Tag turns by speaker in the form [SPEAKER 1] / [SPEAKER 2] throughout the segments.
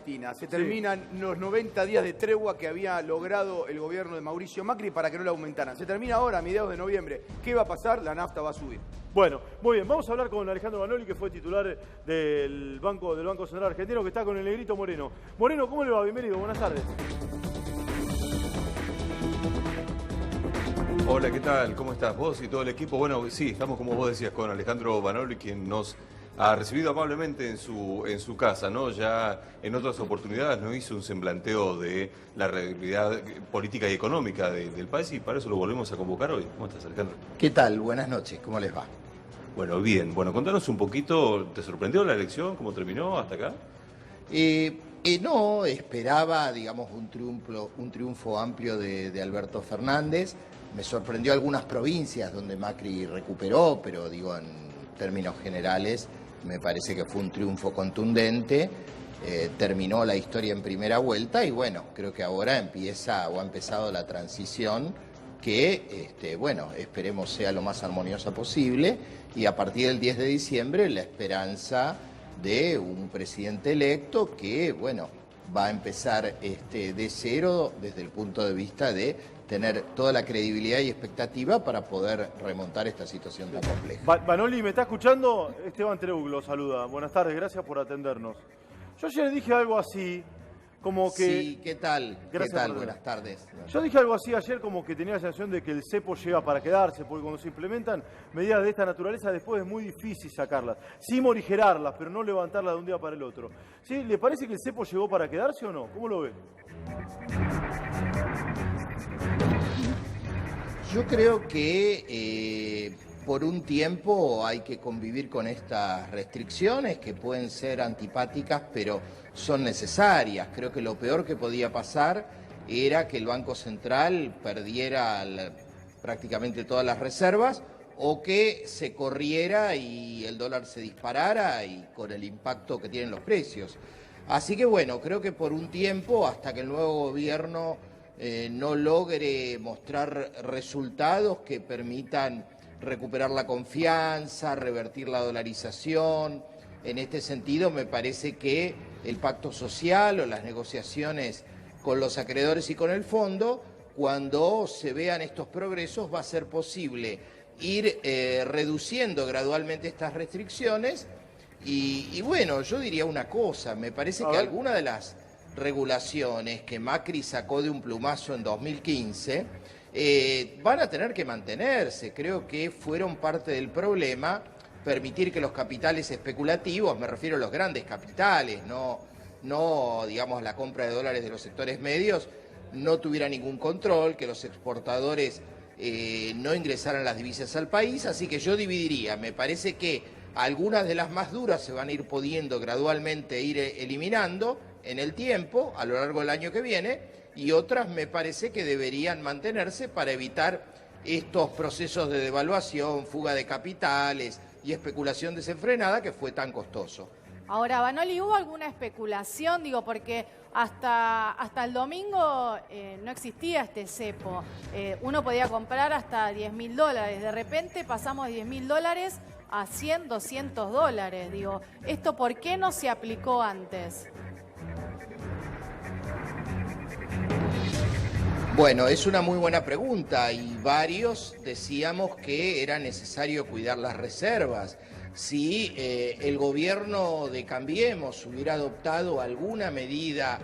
[SPEAKER 1] Argentina. Se terminan los 90 días de tregua que había logrado el gobierno de Mauricio Macri para que no la aumentaran. Se termina ahora, a mediados de noviembre. ¿Qué va a pasar? La nafta va a subir.
[SPEAKER 2] Bueno, muy bien, vamos a hablar con Alejandro Banoli, que fue titular del Banco Central Argentino, que está con el negrito Moreno. Moreno, ¿cómo le va? Bienvenido, buenas tardes.
[SPEAKER 3] Hola, ¿qué tal? ¿Cómo estás? ¿Vos y todo el equipo? Bueno, sí, estamos como vos decías con Alejandro Banoli, quien nos ha recibido amablemente en su casa, ¿no? Ya en otras oportunidades nos hizo un semblanteo de la realidad política y económica del país y para eso lo volvemos a convocar hoy. ¿Cómo estás, Alejandro?
[SPEAKER 4] ¿Qué tal? Buenas noches, ¿cómo les va?
[SPEAKER 3] Bueno, bien. Bueno, contanos un poquito, ¿te sorprendió la elección? ¿Cómo terminó hasta acá?
[SPEAKER 4] No, esperaba, digamos, un triunfo amplio de Alberto Fernández. Me sorprendió algunas provincias donde Macri recuperó, pero digo, en términos generales, me parece que fue un triunfo contundente. Terminó la historia en primera vuelta y bueno, creo que ahora ha empezado la transición que, bueno, esperemos sea lo más armoniosa posible y a partir del 10 de diciembre la esperanza de un presidente electo que, bueno, va a empezar de cero desde el punto de vista de tener toda la credibilidad y expectativa para poder remontar esta situación tan compleja.
[SPEAKER 2] Banoli, ¿me está escuchando? Esteban Treug lo saluda. Buenas tardes, gracias por atendernos. Yo ayer dije algo así, como que...
[SPEAKER 4] Sí, ¿qué tal?
[SPEAKER 2] Gracias.
[SPEAKER 4] ¿Qué tal? Buenas tardes.
[SPEAKER 2] Yo dije algo así ayer, como que tenía la sensación de que el cepo llega para quedarse, porque cuando se implementan medidas de esta naturaleza después es muy difícil sacarlas. Sí morigerarlas, pero no levantarlas de un día para el otro. ¿Sí? ¿Le parece que el cepo llegó para quedarse o no? ¿Cómo lo ve?
[SPEAKER 4] Yo creo que por un tiempo hay que convivir con estas restricciones que pueden ser antipáticas, pero son necesarias. Creo que lo peor que podía pasar era que el Banco Central perdiera prácticamente todas las reservas o que se corriera y el dólar se disparara y con el impacto que tienen los precios. Así que bueno, creo que por un tiempo, hasta que el nuevo gobierno no logre mostrar resultados que permitan recuperar la confianza, revertir la dolarización. En este sentido, me parece que el pacto social o las negociaciones con los acreedores y con el fondo, cuando se vean estos progresos, va a ser posible ir reduciendo gradualmente estas restricciones. Y bueno, yo diría una cosa, me parece que alguna de las regulaciones que Macri sacó de un plumazo en 2015 van a tener que mantenerse. Creo que fueron parte del problema permitir que los capitales especulativos, me refiero a los grandes capitales, no digamos la compra de dólares de los sectores medios, no tuviera ningún control, que los exportadores no ingresaran las divisas al país. Así que yo dividiría, me parece que algunas de las más duras se van a ir pudiendo gradualmente ir eliminando en el tiempo, a lo largo del año que viene, y otras me parece que deberían mantenerse para evitar estos procesos de devaluación, fuga de capitales y especulación desenfrenada que fue tan costoso.
[SPEAKER 5] Ahora, Banoli, ¿hubo alguna especulación? Digo, porque hasta el domingo no existía este cepo. Uno podía comprar hasta $10.000. De repente pasamos de $10.000 a 100, 200 dólares. Digo, ¿esto por qué no se aplicó antes?
[SPEAKER 4] Bueno, es una muy buena pregunta y varios decíamos que era necesario cuidar las reservas. Si el gobierno de Cambiemos hubiera adoptado alguna medida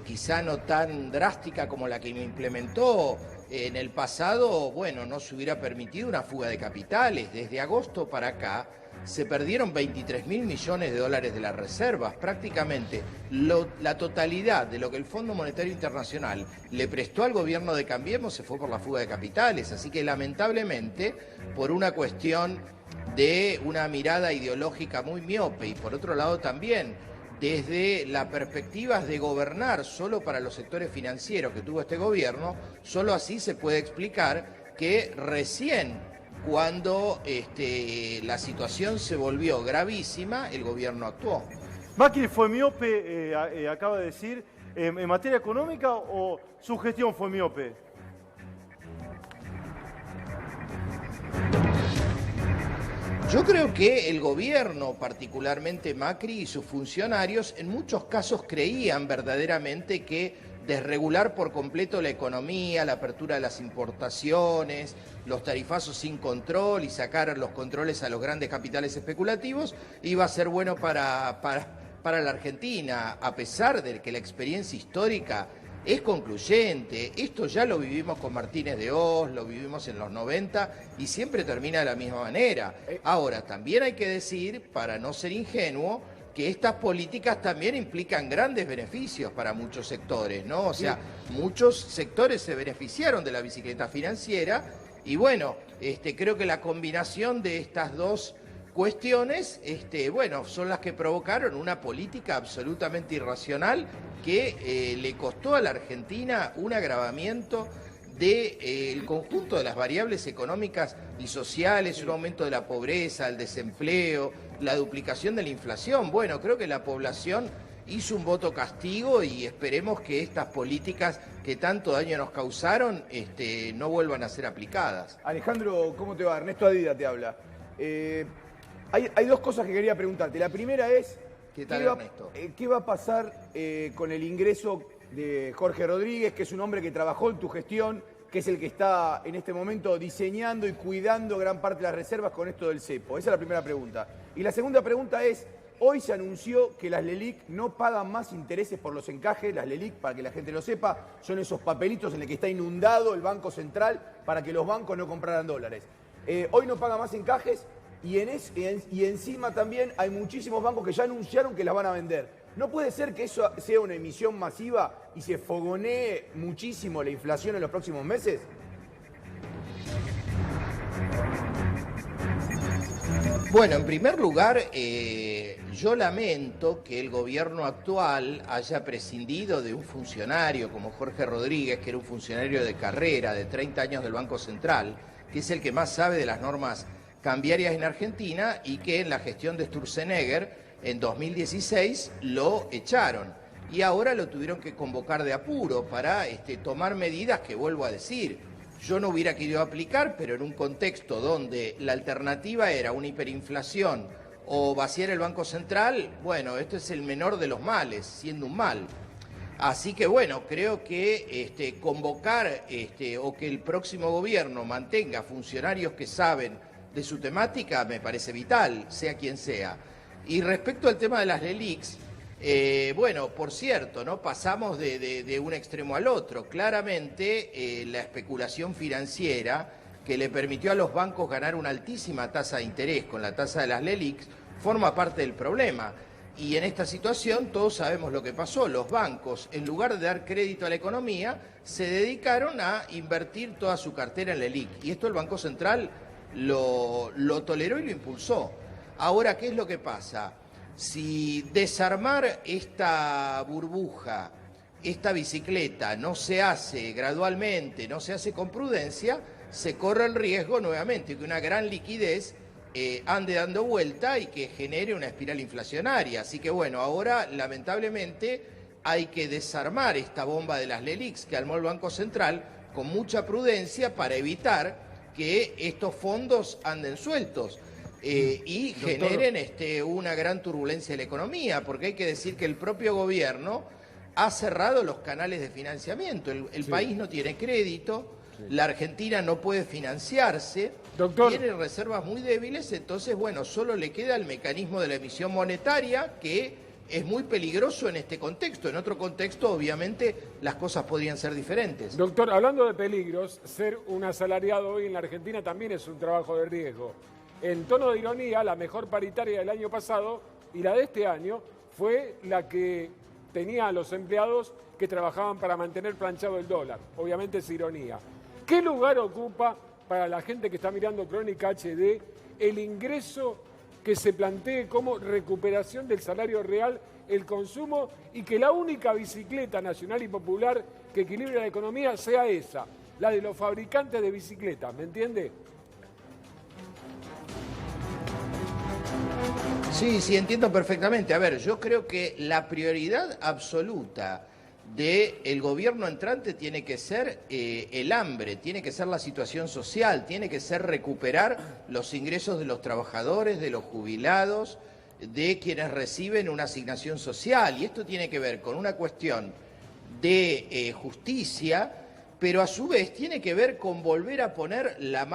[SPEAKER 4] quizá no tan drástica como la que implementó en el pasado, bueno, no se hubiera permitido una fuga de capitales. Desde agosto para acá se perdieron 23.000 millones de dólares de las reservas. Prácticamente la totalidad de lo que el Fondo Monetario Internacional le prestó al gobierno de Cambiemos se fue por la fuga de capitales. Así que lamentablemente, por una cuestión de una mirada ideológica muy miope y por otro lado también desde las perspectivas de gobernar solo para los sectores financieros que tuvo este gobierno, solo así se puede explicar que recién cuando la situación se volvió gravísima, el gobierno actuó.
[SPEAKER 2] ¿Macri fue miope, acaba de decir, en materia económica o su gestión fue miope?
[SPEAKER 4] Yo creo que el gobierno, particularmente Macri y sus funcionarios, en muchos casos creían verdaderamente que desregular por completo la economía, la apertura de las importaciones, los tarifazos sin control y sacar los controles a los grandes capitales especulativos iba a ser bueno para la Argentina, a pesar de que la experiencia histórica es concluyente. Esto ya lo vivimos con Martínez de Oz, lo vivimos en los 90 y siempre termina de la misma manera. Ahora, también hay que decir, para no ser ingenuo, que estas políticas también implican grandes beneficios para muchos sectores, ¿no? O sea, muchos sectores se beneficiaron de la bicicleta financiera y bueno, creo que la combinación de estas dos cuestiones, son las que provocaron una política absolutamente irracional que le costó a la Argentina un agravamiento del conjunto de las variables económicas y sociales, un aumento de la pobreza, el desempleo, la duplicación de la inflación. Bueno, creo que la población hizo un voto castigo y esperemos que estas políticas que tanto daño nos causaron no vuelvan a ser aplicadas.
[SPEAKER 1] Alejandro, ¿cómo te va? Ernesto Adida te habla. Hay dos cosas que quería preguntarte. La primera es,
[SPEAKER 4] ¿Qué tal, Ernesto?
[SPEAKER 1] ¿Qué va a pasar con el ingreso de Jorge Rodríguez, que es un hombre que trabajó en tu gestión, que es el que está en este momento diseñando y cuidando gran parte de las reservas con esto del cepo? Esa es la primera pregunta. Y la segunda pregunta es, hoy se anunció que las LELIQ no pagan más intereses por los encajes. Las LELIQ, para que la gente lo sepa, son esos papelitos en los que está inundado el Banco Central para que los bancos no compraran dólares. Hoy no pagan más encajes y encima también hay muchísimos bancos que ya anunciaron que las van a vender. ¿No puede ser que eso sea una emisión masiva y se fogonee muchísimo la inflación en los próximos meses?
[SPEAKER 4] Bueno, en primer lugar, yo lamento que el gobierno actual haya prescindido de un funcionario como Jorge Rodríguez, que era un funcionario de carrera de 30 años del Banco Central, que es el que más sabe de las normas cambiarias en Argentina y que en la gestión de Sturzenegger en 2016 lo echaron y ahora lo tuvieron que convocar de apuro para tomar medidas que, vuelvo a decir, yo no hubiera querido aplicar, pero en un contexto donde la alternativa era una hiperinflación o vaciar el Banco Central, bueno, esto es el menor de los males, siendo un mal. Así que bueno, creo que convocar o que el próximo gobierno mantenga funcionarios que saben de su temática me parece vital, sea quien sea. Y respecto al tema de las LELIQs, bueno, por cierto, ¿no? Pasamos de un extremo al otro. Claramente la especulación financiera que le permitió a los bancos ganar una altísima tasa de interés con la tasa de las LELIQs forma parte del problema. Y en esta situación todos sabemos lo que pasó. Los bancos, en lugar de dar crédito a la economía, se dedicaron a invertir toda su cartera en LELIQ. Y esto el Banco Central lo toleró y lo impulsó. Ahora, ¿qué es lo que pasa? Si desarmar esta burbuja, esta bicicleta, no se hace gradualmente, no se hace con prudencia, se corre el riesgo nuevamente que una gran liquidez ande dando vuelta y que genere una espiral inflacionaria. Así que bueno, ahora lamentablemente hay que desarmar esta bomba de las LELIQs que armó el Banco Central con mucha prudencia para evitar que estos fondos anden sueltos y generen una gran turbulencia en la economía, porque hay que decir que el propio gobierno ha cerrado los canales de financiamiento. El país no tiene crédito, la Argentina no puede financiarse, tiene reservas muy débiles, entonces, bueno, solo le queda el mecanismo de la emisión monetaria, que es muy peligroso en este contexto. En otro contexto, obviamente, las cosas podrían ser diferentes.
[SPEAKER 6] Doctor, hablando de peligros, ser un asalariado hoy en la Argentina también es un trabajo de riesgo. En tono de ironía, la mejor paritaria del año pasado y la de este año fue la que tenía a los empleados que trabajaban para mantener planchado el dólar. Obviamente es ironía. ¿Qué lugar ocupa para la gente que está mirando Crónica HD el ingreso que se plantee como recuperación del salario real, el consumo, y que la única bicicleta nacional y popular que equilibre la economía sea esa, la de los fabricantes de bicicletas? ¿Me entiende?
[SPEAKER 4] Sí, entiendo perfectamente. A ver, yo creo que la prioridad absoluta del gobierno entrante tiene que ser el hambre, tiene que ser la situación social, tiene que ser recuperar los ingresos de los trabajadores, de los jubilados, de quienes reciben una asignación social. Y esto tiene que ver con una cuestión de justicia, pero a su vez tiene que ver con volver a poner la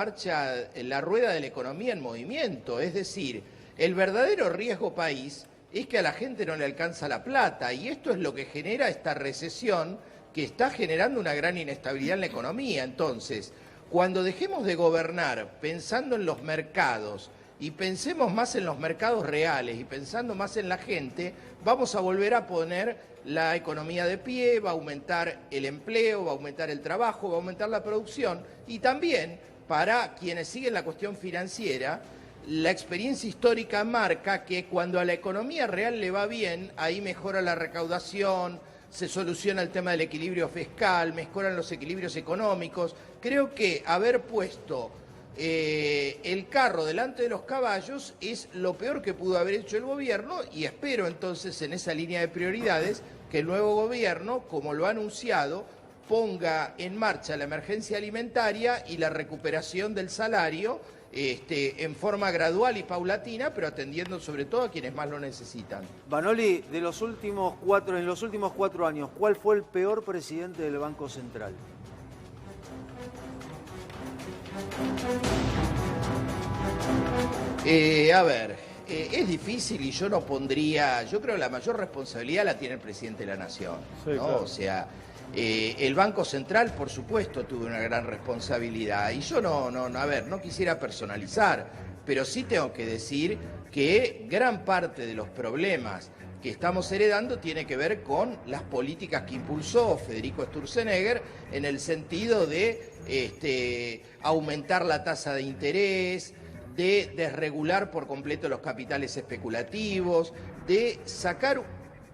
[SPEAKER 4] rueda de la economía en movimiento. Es decir, el verdadero riesgo país es que a la gente no le alcanza la plata, y esto es lo que genera esta recesión que está generando una gran inestabilidad en la economía. Entonces, cuando dejemos de gobernar pensando en los mercados y pensemos más en los mercados reales y pensando más en la gente, vamos a volver a poner la economía de pie, va a aumentar el empleo, va a aumentar el trabajo, va a aumentar la producción, y también, para quienes siguen la cuestión financiera, la experiencia histórica marca que cuando a la economía real le va bien, ahí mejora la recaudación, se soluciona el tema del equilibrio fiscal, mejoran los equilibrios económicos. Creo que haber puesto el carro delante de los caballos es lo peor que pudo haber hecho el gobierno, y espero entonces en esa línea de prioridades que el nuevo gobierno, como lo ha anunciado, ponga en marcha la emergencia alimentaria y la recuperación del salario en forma gradual y paulatina, pero atendiendo sobre todo a quienes más lo necesitan.
[SPEAKER 7] Vanoli, en los últimos 4 años, ¿cuál fue el peor presidente del Banco Central?
[SPEAKER 4] Es difícil, y yo no pondría, yo creo que la mayor responsabilidad la tiene el presidente de la Nación,
[SPEAKER 2] Sí,
[SPEAKER 4] ¿no?
[SPEAKER 2] claro.
[SPEAKER 4] O sea, el Banco Central, por supuesto, tuvo una gran responsabilidad, y yo no quisiera personalizar, pero sí tengo que decir que gran parte de los problemas que estamos heredando tiene que ver con las políticas que impulsó Federico Sturzenegger, en el sentido de aumentar la tasa de interés, de desregular por completo los capitales especulativos, de sacar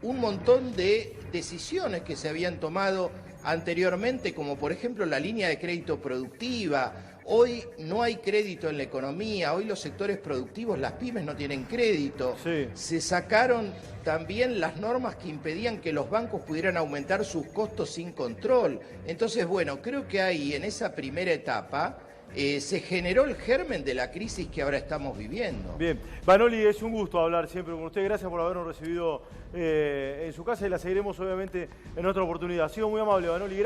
[SPEAKER 4] un montón de decisiones que se habían tomado anteriormente, como por ejemplo la línea de crédito productiva. Hoy no hay crédito en la economía, hoy los sectores productivos, las pymes no tienen crédito.
[SPEAKER 2] Sí.
[SPEAKER 4] Se sacaron también las normas que impedían que los bancos pudieran aumentar sus costos sin control. Entonces, bueno, creo que ahí en esa primera etapa se generó el germen de la crisis que ahora estamos viviendo.
[SPEAKER 2] Bien, Vanoli, es un gusto hablar siempre con usted. Gracias por habernos recibido en su casa, y la seguiremos obviamente en otra oportunidad. Ha sido muy amable, Vanoli.